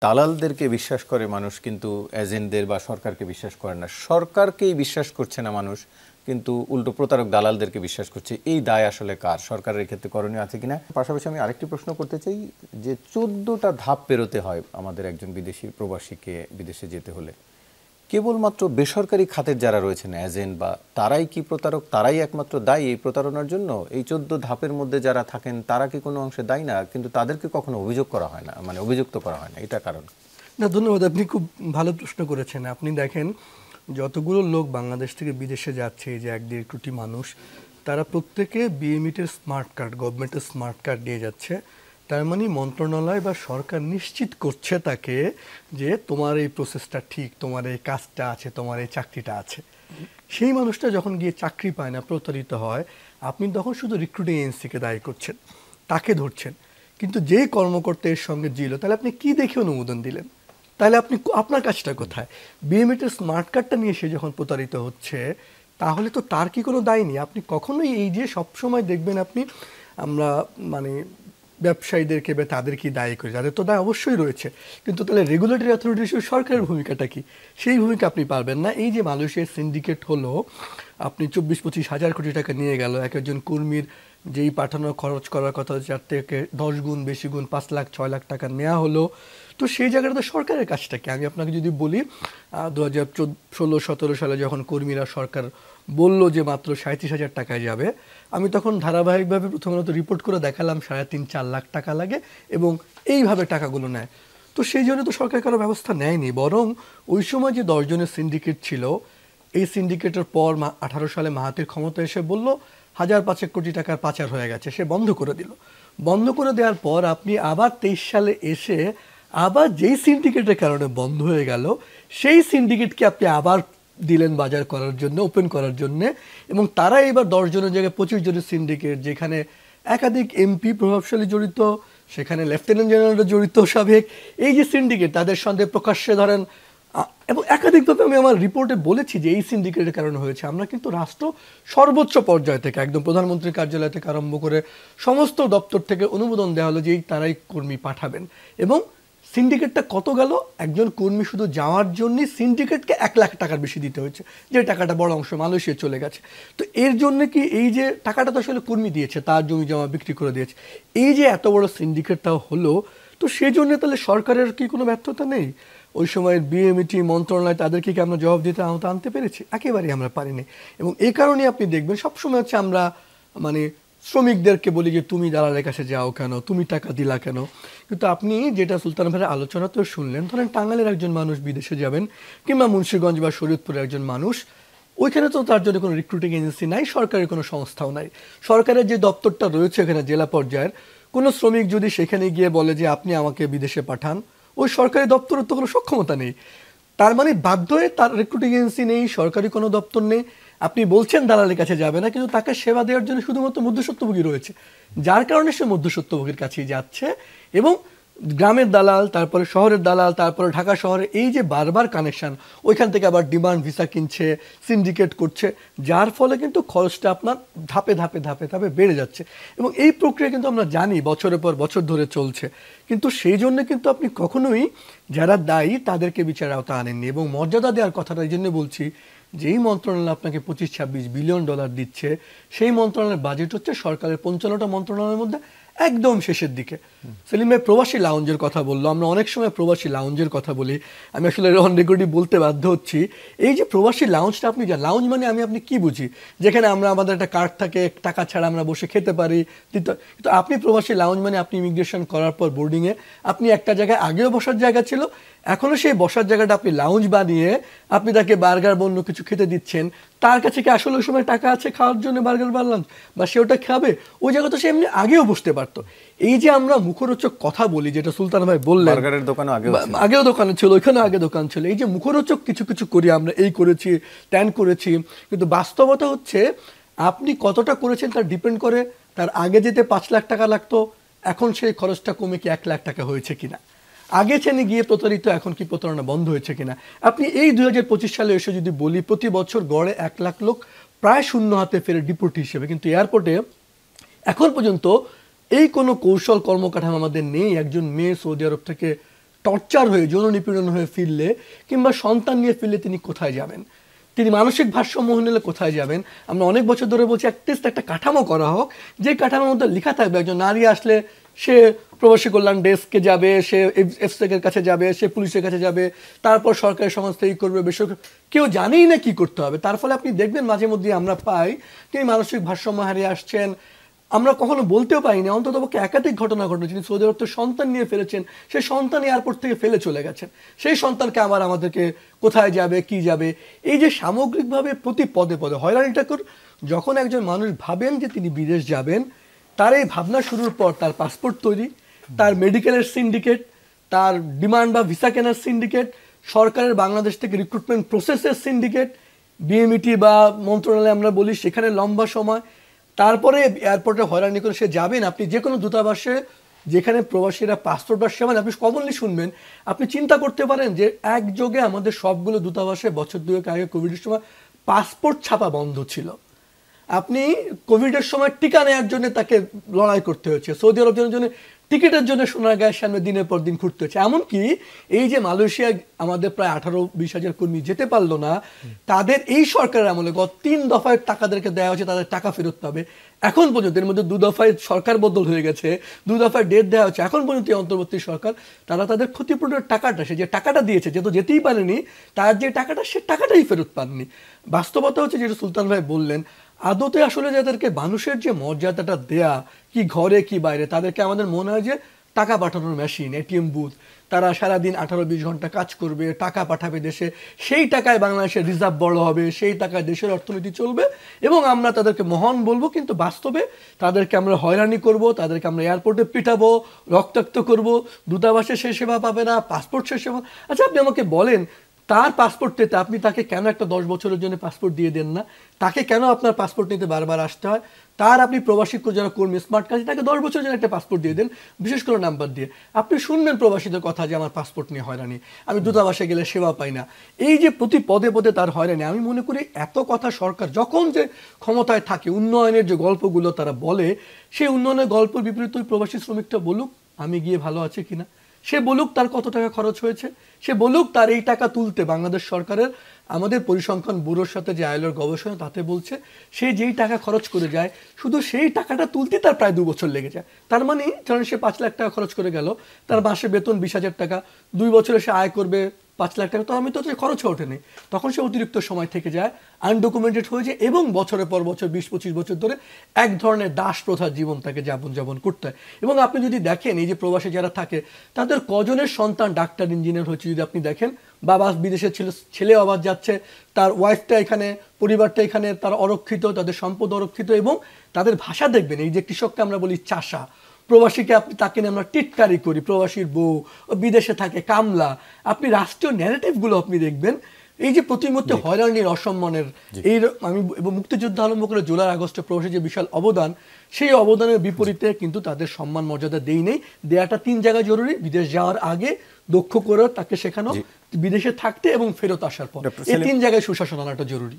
দালালদেরকে বিশ্বাস করে মানুষ, কিন্তু এজেন্টদের বা সরকারকে বিশ্বাস করে না। সরকারকেই বিশ্বাস করছে না মানুষ, কিন্তু উল্টো প্রতারক দালালদেরকে বিশ্বাস করছে। এই দায় আসলে কার? সরকারের ক্ষেত্রে করণীয় আছে কিনা? পাশাপাশি আমি আরেকটি প্রশ্ন করতে চাই যে 14টা ধাপ পেরোতে হয় আমাদের একজন বিদেশি প্রবাসীকে বিদেশে যেতে হলে। কেবলমাত্র বেসরকারি খাতের যারা রয়েছেন এজেন্ট বা তারাই কি প্রতারক, তারাই একমাত্র দায়ী এই প্রতারণার জন্য? এই 14 ধাপের মধ্যে যারা থাকেন তারা কি কোনো অংশে দায়ী না? কিন্তু তাদেরকে কখনো অভিযোগ করা হয় না, মানে অভিযুক্ত করা হয় না, এটা কারণ? না, ধন্যবাদ। আপনি খুব ভালো প্রশ্ন করেছেন। আপনি দেখেন, যতগুলো লোক বাংলাদেশ থেকে বিদেশে যাচ্ছে, এই যে 1-1.5 কোটি মানুষ, তারা প্রত্যেকে বিএমইটের স্মার্ট কার্ড, গভর্নমেন্টের স্মার্ট কার্ড নিয়ে যাচ্ছে। তার মানে মন্ত্রণালয় বা সরকার নিশ্চিত করছে তাকে যে তোমার এই প্রসেসটা ঠিক, তোমার এই কাজটা আছে, তোমার এই চাকরিটা আছে। সেই মানুষটা যখন গিয়ে চাকরি পায় না, প্রতারিত হয়, আপনি তখন শুধু রিক্রুটিং এজেন্সিকে দায়ী করছেন, তাকে ধরছেন। কিন্তু যে কর্মকর্তা এর সঙ্গে ছিল, তাহলে আপনি কি দেখে অনুমোদন দিলেন? তাহলে আপনি, আপনার কাজটা কোথায়? বিএমইটের স্মার্ট কার্ডটা নিয়ে সে যখন প্রতারিত হচ্ছে, তাহলে তো তার কি কোনো দায় নেই? আপনি কখনোই এই যে সবসময় দেখবেন আপনি, আমরা মানে ব্যবসায়ীদেরকে বা তাদেরকে দায়ী করি, তাদের তো দায় অবশ্যই রয়েছে, কিন্তু তাহলে রেগুলেটরি অথরিটি হিসেবে সরকারের ভূমিকাটা কি? সেই ভূমিকা আপনি পারবেন না। এই যে মালয়েশিয়ার সিন্ডিকেট হলো, আপনি 24-25 হাজার কোটি টাকা নিয়ে গেল, এক একজন কর্মীর যেই পাঠানো খরচ করার কথা 4 থেকে 10 গুণ বেশি গুণ 5 লাখ 6 লাখ টাকা নেওয়া হলো। তো সেই জায়গাটাতে সরকারের কাজটা কি? আমি আপনাকে যদি বলি, 2016-17 সালে যখন কর্মীরা, সরকার বলল যে মাত্র 37,000 টাকায় যাবে, আমি তখন ধারাবাহিকভাবে প্রথমত রিপোর্ট করে দেখালাম 3.5-4 লাখ টাকা লাগে এবং এইভাবে টাকাগুলো নেয়। তো সেই জন্য তো সরকার কারো ব্যবস্থা নেয়নি, বরং ওই সময় যে 10 জনের সিন্ডিকেট ছিল, এই সিন্ডিকেটের পর 18 সালে মাহাতির ক্ষমতা এসে বলল 1,500 কোটি টাকার পাচার হয়ে গেছে, সে বন্ধ করে দিল। বন্ধ করে দেওয়ার পর আপনি আবার 23 সালে এসে আবার যেই সিন্ডিকেটের কারণে বন্ধ হয়ে গেল, সেই সিন্ডিকেটকে আপনি আবার দিলেন বাজার করার জন্য, ওপেন করার জন্য। এবং তারা এবার 10 জনের জায়গায় 25 জনের সিন্ডিকেট, যেখানে একাধিক এমপি প্রভাবশালী জড়িত, সেখানে লেফটেন্যান্ট জেনারেলরা জড়িত সাবেক। এই যে সিন্ডিকেট, তাদের সন্দেহ প্রকাশ্যে ধরেন, এবং একাধিকভাবে আমি আমার রিপোর্টে বলেছি যে এই সিন্ডিকেটের কারণে হয়েছে। আমরা কিন্তু রাষ্ট্র সর্বোচ্চ পর্যায় থেকে, একদম প্রধানমন্ত্রীর কার্যালয় থেকে আরম্ভ করে সমস্ত দপ্তর থেকে অনুমোদন দেওয়া হলো যে তারাই কর্মী পাঠাবেন। এবং সিন্ডিকেটটা কত গেল? একজন কর্মী শুধু যাওয়ার জন্য সিন্ডিকেটকে 1 লাখ টাকার বেশি দিতে হয়েছে, যে টাকাটা বড় অংশ মালয়েশিয়া চলে গেছে। তো এর জন্য কি, এই যে টাকাটা তো আসলে কর্মী দিয়েছে, তার জমি জমা বিক্রি করে দিয়েছে, এই যে এত বড় সিন্ডিকেটটাও হলো, তো সেই জন্য তাহলে সরকারের কি কোনো ব্যর্থতা নেই? ওই সময়ের বিএমইটি মন্ত্রণালয়, তাদেরকে কি আমরা জবাব দিতে আনতে পেরেছি? একেবারেই আমরা পারিনি। এবং এই কারণে আপনি দেখবেন সবসময় হচ্ছে আমরা মানে শ্রমিকদেরকে বলি যে তুমি দালালের কাছে যাও কেন, তুমি টাকা দিলা কেন? কিন্তু আপনি যেটা সুলতান ভাইয়ের আলোচনাতেও শুনলেন, ধরেন টাঙ্গাইলের একজন মানুষ বিদেশে যাবেন, কিংবা মুন্সিগঞ্জ বা শরীয়তপুরের একজন মানুষ, ওইখানে তো তার জন্য কোনো রিক্রুটিং এজেন্সি নাই, সরকারের কোনো সংস্থাও নাই। সরকারের যে দপ্তরটা রয়েছে এখানে জেলা পর্যায়ের, কোনো শ্রমিক যদি সেখানে গিয়ে বলে যে আপনি আমাকে বিদেশে পাঠান, ওই সরকারি দপ্তরের তো কোনো সক্ষমতা নেই। তার মানে বাধ্য হয়ে, তার রিক্রুটিং এজেন্সি নেই, সরকারি কোনো দপ্তর নেই। আপনি বলছেন দালালের কাছে যাবে না, কিন্তু তাকে সেবা দেওয়ার জন্য শুধুমাত্র মধ্যস্বত্বভোগী রয়েছে, যার কারণে সে মধ্যস্বত্বভোগীর কাছেই যাচ্ছে। এবং গ্রামের দালাল, তারপরে শহরের দালাল, তারপরে ঢাকা শহরে, এই যে বারবার কানেকশন, ওইখান থেকে আবার ডিমান্ড ভিসা কিনছে, সিন্ডিকেট করছে, যার ফলে কিন্তু খরচটা আপনার ধাপে ধাপে ধাপে ধাপে বেড়ে যাচ্ছে। এবং এই প্রক্রিয়া কিন্তু আমরা জানি বছরের পর বছর ধরে চলছে। কিন্তু সেই জন্য কিন্তু আপনি কখনোই যারা দায়ী তাদেরকে বিচার আওতা আনেননি। এবং মর্যাদা দেওয়ার কথাটা এই জন্য বলছি, যেই মন্ত্রণালয় আপনাকে 25-26 বিলিয়ন ডলার দিচ্ছে, সেই মন্ত্রণালয়ের বাজেট হচ্ছে সরকারের 55টা মন্ত্রণালয়ের মধ্যে একদম শেষের দিকে। সেলিম ভাই প্রবাসী লাউঞ্জের কথা বললো, আমরা অনেক সময় প্রবাসী লাউঞ্জের কথা বলি, আমি আসলে অন রেকর্ডই বলতে বাধ্য হচ্ছি। এই যে প্রবাসী লাউঞ্জটা, আপনি যা লাউঞ্জ মানে আপনি কি বুঝি, যেখানে আমরা, আমাদের একটা কার্ড থাকে, টাকা ছাড়া আমরা বসে খেতে পারি। কিন্তু আপনি প্রবাসী লাউঞ্জ মানে আপনি ইমিগ্রেশন করার পর বোর্ডিংয়ে আপনি একটা জায়গায়, আগেও বসার জায়গা ছিল, এখনো সেই বসার জায়গাটা আপনি লাউঞ্জ বানিয়ে আপনি তাকে বার্গার বা অন্য কিছু খেতে দিচ্ছেন। তার কাছে কি আসলে ওই সময় টাকা আছে খাওয়ার জন্য বার্গার বা লাঞ্চ, বা সে ওটা খাবে? ওই জায়গা তো সে এমনি আগেও বসতে পারতো। এই যে আমরা মুখরোচক কথা বলি, যেটা সুলতান ভাই বললেন, বার্গারের দোকানও আগেও দোকান ছিল, ওইখানেও আগে দোকান ছিল। এই যে মুখরোচক কিছু কিছু করি আমরা, এই করেছি ট্যান করেছি, কিন্তু বাস্তবতা হচ্ছে আপনি কতটা করেছেন তার ডিপেন্ড করে। তার আগে যেতে 5 লাখ টাকা লাগতো, এখন সেই খরচটা কমে কি 1 লাখ টাকা হয়েছে কিনা? আগে চেনে গিয়ে প্রতারিত, এখন কি প্রতারণা বন্ধ হয়েছে কিনা? আপনি এই 2025 সালে এসে যদি বলি, প্রতি বছর গড়ে 1 লাখ লোক প্রায় শূন্য হাতে ফেরে ডিপোর্টি হিসেবে, কিন্তু এয়ারপোর্টে এখন পর্যন্ত এই কোনো কৌশল কর্মকাঠামো আমাদের নেই। একজন মেয়ে সৌদি আরব থেকে টর্চার হয়ে যৌন নিপীড়ন হয়ে ফিরলে কিংবা সন্তান নিয়ে ফিরলে তিনি কোথায় যাবেন, তিনি মানসিক ভারসাম্য হলে কোথায় যাবেন। আমরা অনেক বছর ধরে বলছি একটা কাঠামো করা হোক, যে কাঠামোর মধ্যে লেখা থাকবে একজন নারী আসলে সে প্রবাসী কল্যাণ ডেস্কে যাবে, সে এফসেকের কাছে যাবে, সে পুলিশের কাছে যাবে, তারপর সরকারি সংস্থা এই করবে, বেসরকারি, কেউ জানেই না কি করতে হবে। তার ফলে আপনি দেখবেন মাঝে মধ্যে আমরা পাই তিনি মানসিক ভারসাম্য হারিয়ে আসছেন। আমরা কখনো বলতেও পারিনি, অন্ততপক্ষে একাধিক ঘটনা ঘটেছে যিনি সৌদি আরব সন্তান নিয়ে ফেলেছেন, সেই সন্তান এয়ারপোর্ট থেকে ফেলে চলে গেছেন, সেই সন্তানকে আবার আমাদেরকে কোথায় যাবে কি যাবে, এই যে সামগ্রিকভাবে প্রতি পদে পদে হয়রানিটা যখন একজন মানুষ ভাবেন যে তিনি বিদেশ যাবেন, তার এই ভাবনা শুরুর পর তার পাসপোর্ট তৈরি, তার মেডিকেলের সিন্ডিকেট, তার ডিমান্ড বা ভিসা কেনার সিন্ডিকেট, সরকারের বাংলাদেশ থেকে রিক্রুটমেন্ট প্রসেসের সিন্ডিকেট, বিএমইটি বা মন্ত্রণালয় আমরা বলি সেখানে লম্বা সময়, তারপরে এয়ারপোর্টে হয়রানি করে সে যাবেন। আপনি যে কোনো দূতাবাসে যেখানে প্রবাসীরা পাসপোর্ট বা সেবা আপনি কমনলি শুনবেন, আপনি চিন্তা করতে পারেন যে একযোগে আমাদের সবগুলো দূতাবাসে বছর দুয়েক আগে কোভিডের সময় পাসপোর্ট ছাপা বন্ধ ছিল। আপনি কোভিডের সময় টিকা নেওয়ার জন্য তাকে লড়াই করতে হয়েছে, সৌদি আরব জন্য টিকিটের জন্য সোনারগাঁয়ের সামনে দিনের পর দিন ঘুরতে হচ্ছে। এমনকি এই যে মালয়েশিয়া আমাদের প্রায় 18-20 হাজার কর্মী যেতে পারলো না, তাদের এই সরকারের আমলে গত 3 দফায় টাকাদেরকে দেওয়া হয়েছে, তাদের টাকা ফেরত পাবে। এখন পর্যন্ত এর মধ্যে 2 দফায় সরকার বদল হয়ে গেছে, 2 দফায় ডেট দেওয়া হচ্ছে, এখন পর্যন্ত এই অন্তর্বর্তী সরকার তারা তাদের ক্ষতিপূরণের টাকাটা, সে যে টাকাটা দিয়েছে, যেহেতু যেতেই পারেনি, তার যে টাকাটা সে টাকাটাই ফেরত পাননি। বাস্তবতা হচ্ছে যেটা সুলতান ভাই বললেন, আদতে আসলে যাদেরকে মানুষের যে মর্যাদাটা দেয়া, কি ঘরে কি বাইরে, তাদেরকে আমাদের মনে হয় যে টাকা পাঠানোর মেশিন, এটিএম বুথ, তারা সারাদিন 18-20 ঘন্টা কাজ করবে, টাকা পাঠাবে দেশে, সেই টাকায় বাংলাদেশের রিজার্ভ বড় হবে, সেই টাকায় দেশের অর্থনীতি চলবে এবং আমরা তাদেরকে মহান বলবো। কিন্তু বাস্তবে তাদেরকে আমরা হয়রানি করব, তাদেরকে আমরা এয়ারপোর্টে পিটাবো, রক্তাক্ত করব, দূতাবাসে সে সেবা পাবে না, পাসপোর্ট সে সেবা। আচ্ছা আপনি আমাকে বলেন, তার পাসপোর্ট নিতে আপনি তাকে কেন একটা 10 বছরের জন্য পাসপোর্ট দিয়ে দেন না? তাকে কেন আপনার পাসপোর্ট নিতে বারবার আসতে হয়? তার আপনি প্রবাসী যারা কর্মী স্মার্ট কাজ, তাকে 10 বছরের জন্য একটা পাসপোর্ট দিয়ে দেন, বিশেষ করে নাম্বার দিয়ে। আপনি শুনবেন প্রবাসীদের কথা যে আমার পাসপোর্ট নিয়ে হয়রানি, আমি দূতাবাসে গেলে সেবা পাই না, এই যে প্রতি পদে পদে তার হয়রানি। আমি মনে করি এত কথা সরকার যখন যে ক্ষমতায় থাকে, উন্নয়নের যে গল্পগুলো তারা বলে, সেই উন্নয়নের গল্পের বিপরীত ওই প্রবাসী শ্রমিকটা বলুক আমি গিয়ে ভালো আছে কিনা, সে বলুক তার কত টাকা খরচ হয়েছে, সে বলুক তার এই টাকা তুলতে বাংলাদেশ সরকারের আমাদের পরিসংখ্যান ব্যুরোর সাথে যে আইএলওর গবেষণা তাতে বলছে সে যেই টাকা খরচ করে যায়, শুধু সেই টাকাটা তুলতে তার প্রায় 2 বছর লেগে যায়। তার মানে ধরেন সে 5 লাখ টাকা খরচ করে গেল, তার মাসে বেতন 20,000 টাকা, 2 বছরে সে আয় করবে 5 লাখ টাকা, তো আমি তো খরচ ওঠে নেই, তখন সে অতিরিক্ত সময় থেকে যায়, আনডকুমেন্টেড হয়ে যায় এবং বছরের পর বছর 20-25 বছর ধরে এক ধরনের দাস প্রথার জীবন তাকে যাপন করতে হয়। এবং আপনি যদি দেখেন এই যে প্রবাসী যারা থাকে তাদের কজনের সন্তান ডাক্তার ইঞ্জিনিয়ার হচ্ছে, যদি আপনি দেখেন বাবা বিদেশে ছিল, ছেলে আবার যাচ্ছে, তার ওয়াইফটা এখানে, পরিবারটা এখানে, তার অরক্ষিত, তাদের সম্পদ অরক্ষিত এবং তাদের ভাষা দেখবেন, এই যে কৃষককে আমরা বলি চাষা, প্রবাসীকে আপনি তাকে নিয়ে আমরা টিটকারি করি, প্রবাসীর বউ, বিদেশে থাকে কামলা, আপনি রাষ্ট্রীয় ন্যারেটিভগুলো আপনি দেখবেন এই যে প্রতিমধ্যে হয়রানির, অসম্মানের, এই আমি মুক্তিযুদ্ধ আরম্ভ করে জুলাই আগস্টে প্রবাসী যে বিশাল অবদান, সেই অবদানের বিপরীতে কিন্তু তাদের সম্মান মর্যাদা দেই নেই। দেয়াটা 3 জায়গায় জরুরি: বিদেশ যাওয়ার আগে দক্ষ করে তাকে শেখানো, বিদেশে থাকতে এবং ফেরত আসার পর, এই 3 জায়গায় সুশাসন আনাটা জরুরি।